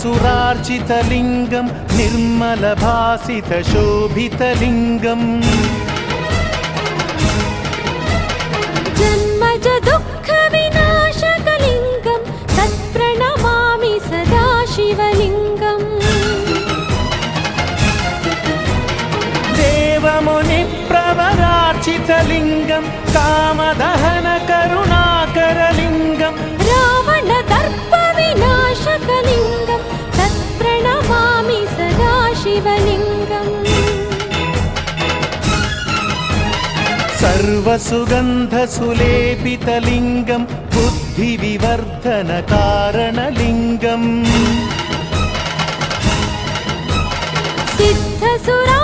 सुरार्चितलिङ्गं निर्मलभासितशोभितलिङ्गम् जन्मज दुःखविनाशकलिङ्गं तत्प्रणमामि सदा शिवलिङ्गम् देवमुनिप्रवरार्चितलिङ्गं कामदहनकरुणाकरलिङ्गं रावणदर्पविनाशकलिङ्गं तत्प्रणमामि सदा शिवलिङ्गम् सर्वसुगन्धसुलेपितलिङ्गं बुद्धिविवर्धनकारणलिङ्गम् सिद्धसुरा